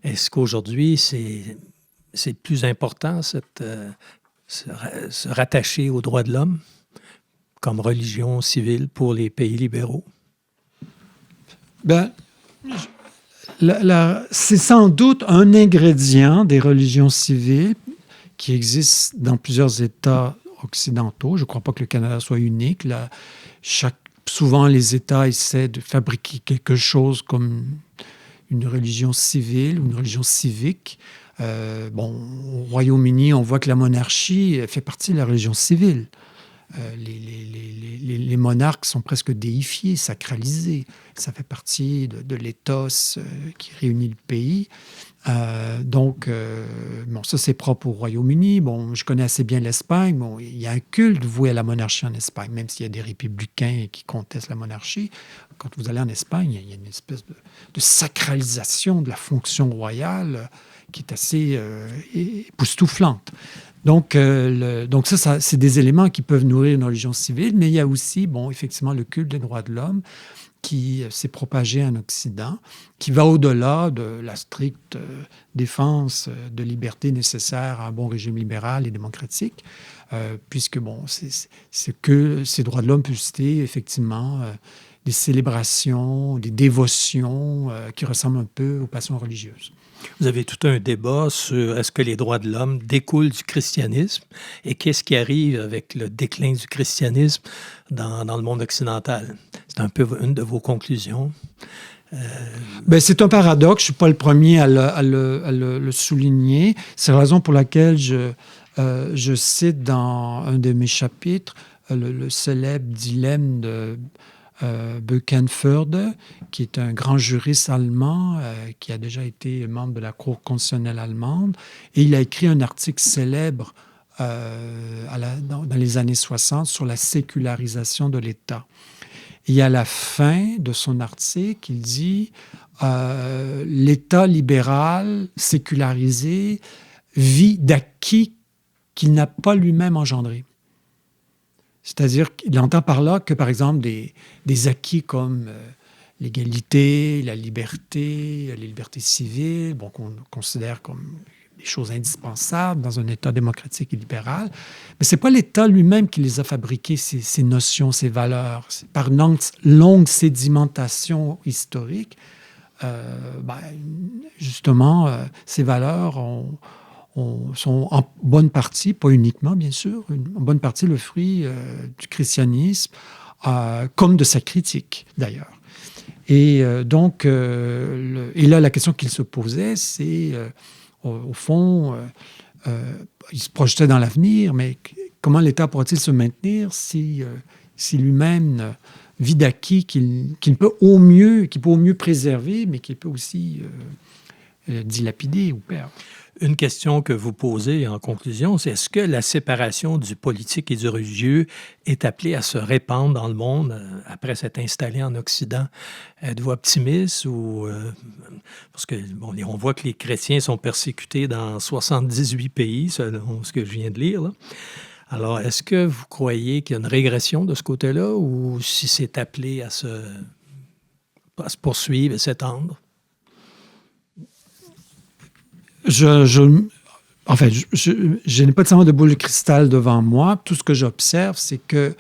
Est-ce qu'aujourd'hui, c'est plus important, se rattacher aux droits de l'homme comme religion civile pour les pays libéraux? Ben, c'est sans doute un ingrédient des religions civiles qui existent dans plusieurs États occidentaux. Je ne crois pas que le Canada soit unique. Souvent, les États essaient de fabriquer quelque chose comme une religion civile, une religion civique. Au Royaume-Uni, on voit que la monarchie fait partie de la religion civile. Les monarques sont presque déifiés, sacralisés. Ça fait partie de l'éthos qui réunit le pays. Ça, c'est propre au Royaume-Uni. Bon, je connais assez bien l'Espagne. Bon, il y a un culte voué à la monarchie en Espagne, même s'il y a des républicains qui contestent la monarchie. Quand vous allez en Espagne, il y a une espèce de sacralisation de la fonction royale qui est assez époustouflante. Donc, ça, c'est des éléments qui peuvent nourrir une religion civile, mais il y a aussi, effectivement, le culte des droits de l'homme qui s'est propagé en Occident, qui va au-delà de la stricte défense de liberté nécessaire à un bon régime libéral et démocratique, puisque, c'est que ces droits de l'homme peuvent citer, effectivement, des célébrations, des dévotions qui ressemblent un peu aux passions religieuses. Vous avez tout un débat sur est-ce que les droits de l'homme découlent du christianisme et qu'est-ce qui arrive avec le déclin du christianisme dans le monde occidental. C'est un peu une de vos conclusions. C'est un paradoxe. Je ne suis pas le premier à le souligner. C'est la raison pour laquelle je cite dans un de mes chapitres le célèbre dilemme de Böckenförde, qui est un grand juriste allemand qui a déjà été membre de la Cour constitutionnelle allemande. Et il a écrit un article célèbre dans les années 60 sur la sécularisation de l'État. Et à la fin de son article, il dit l'État libéral sécularisé vit d'acquis qu'il n'a pas lui-même engendrés. C'est-à-dire qu'il entend par là que, par exemple, des acquis comme l'égalité, la liberté, les libertés civiles, qu'on considère comme des choses indispensables dans un État démocratique et libéral, mais ce n'est pas l'État lui-même qui les a fabriquées, ces notions, ces valeurs. C'est par une longue sédimentation historique, justement, ces valeurs sont en bonne partie, pas uniquement bien sûr, en bonne partie le fruit du christianisme, comme de sa critique d'ailleurs. Et donc, et là la question qu'il se posait, c'est au fond, il se projetait dans l'avenir, mais comment l'État pourra-t-il se maintenir si lui-même vit d'acquis qu'il peut au mieux préserver, mais qu'il peut aussi dilapider ou perdre? Une question que vous posez en conclusion, c'est est-ce que la séparation du politique et du religieux est appelée à se répandre dans le monde après s'être installée en Occident? Êtes-vous optimiste ou parce que on voit que les chrétiens sont persécutés dans 78 pays, selon ce que je viens de lire, là. Alors, est-ce que vous croyez qu'il y a une régression de ce côté-là ou si c'est appelé à se poursuivre et s'étendre? Je n'ai pas nécessairement de boule de cristal devant moi. Tout ce que j'observe, c'est que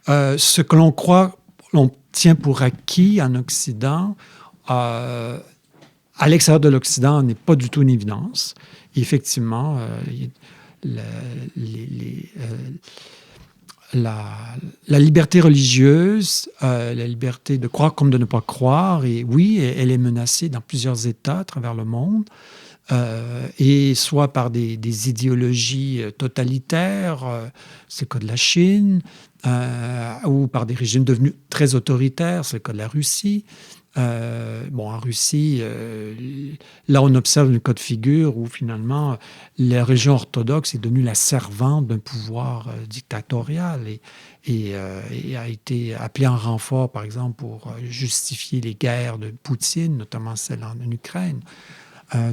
Ce que l'on croit, l'on tient pour acquis en Occident, à l'extérieur de l'Occident, n'est pas du tout une évidence. Et effectivement, la liberté religieuse, la liberté de croire comme de ne pas croire, et oui, elle est menacée dans plusieurs États à travers le monde, et soit par des idéologies totalitaires, c'est le cas de la Chine, ou par des régimes devenus très autoritaires, c'est le cas de la Russie. En Russie, là, on observe le cas de figure où finalement, la religion orthodoxe est devenue la servante d'un pouvoir dictatorial et a été appelée en renfort, par exemple, pour justifier les guerres de Poutine, notamment celle en Ukraine.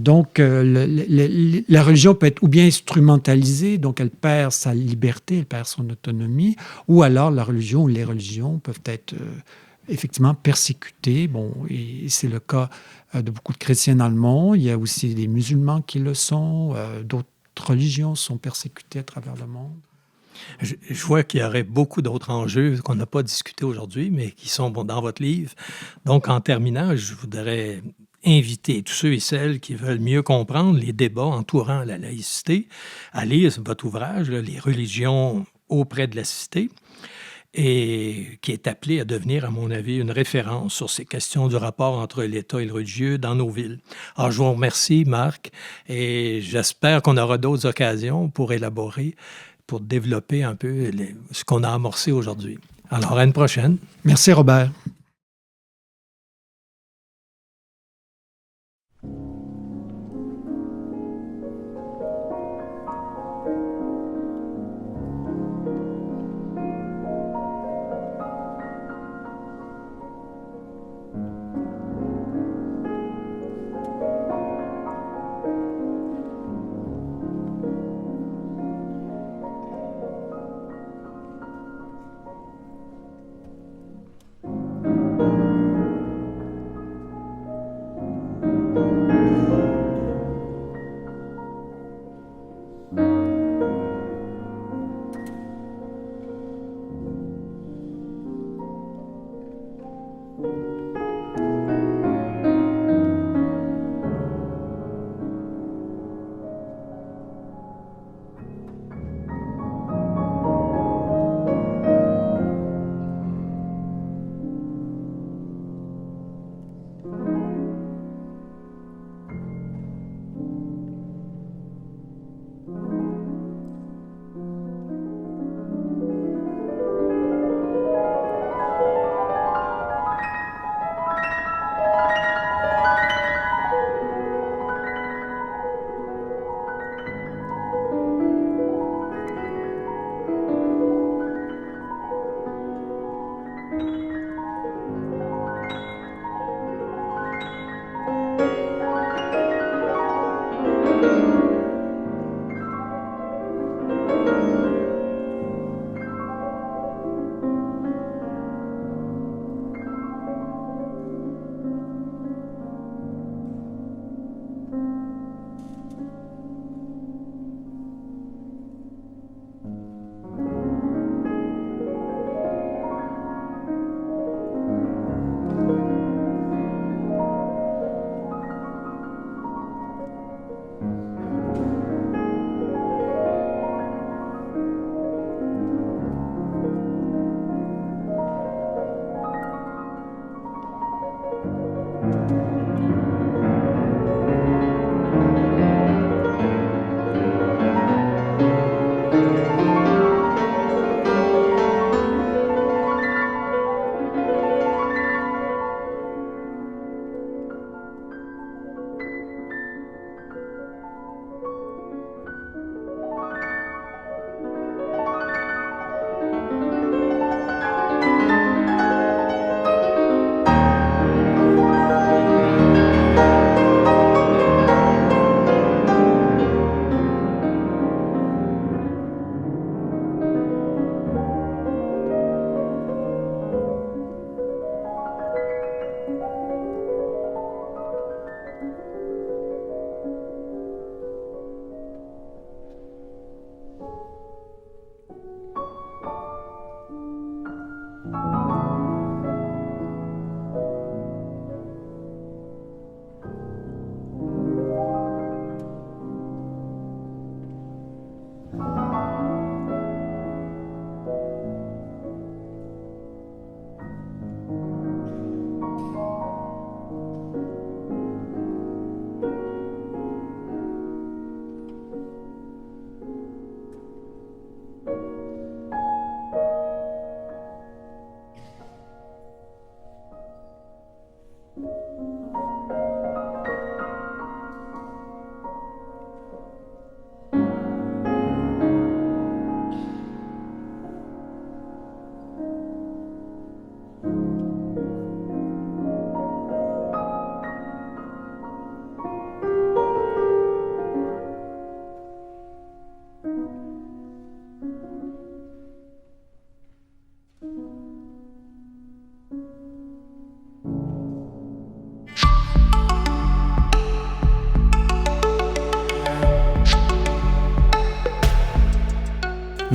Donc, la religion peut être ou bien instrumentalisée, donc elle perd sa liberté, elle perd son autonomie, ou alors la religion ou les religions peuvent être effectivement persécutés. Bon, et c'est le cas de beaucoup de chrétiens dans le monde. Il y a aussi des musulmans qui le sont. D'autres religions sont persécutées à travers le monde. Je vois qu'il y aurait beaucoup d'autres enjeux qu'on n'a pas discutés aujourd'hui, mais qui sont dans votre livre. Donc, en terminant, je voudrais inviter tous ceux et celles qui veulent mieux comprendre les débats entourant la laïcité à lire votre ouvrage, là, « Les religions auprès de la cité », et qui est appelé à devenir, à mon avis, une référence sur ces questions du rapport entre l'État et le religieux dans nos villes. Alors, je vous remercie, Marc, et j'espère qu'on aura d'autres occasions pour élaborer, pour développer un peu ce qu'on a amorcé aujourd'hui. Alors, à une prochaine. Merci, Robert.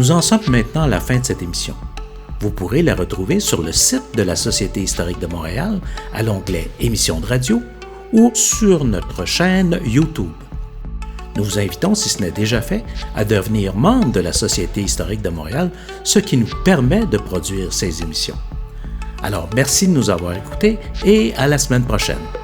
Nous en sommes maintenant à la fin de cette émission. Vous pourrez la retrouver sur le site de la Société historique de Montréal, à l'onglet Émissions de radio ou sur notre chaîne YouTube. Nous vous invitons, si ce n'est déjà fait, à devenir membre de la Société historique de Montréal, ce qui nous permet de produire ces émissions. Alors, merci de nous avoir écoutés et à la semaine prochaine.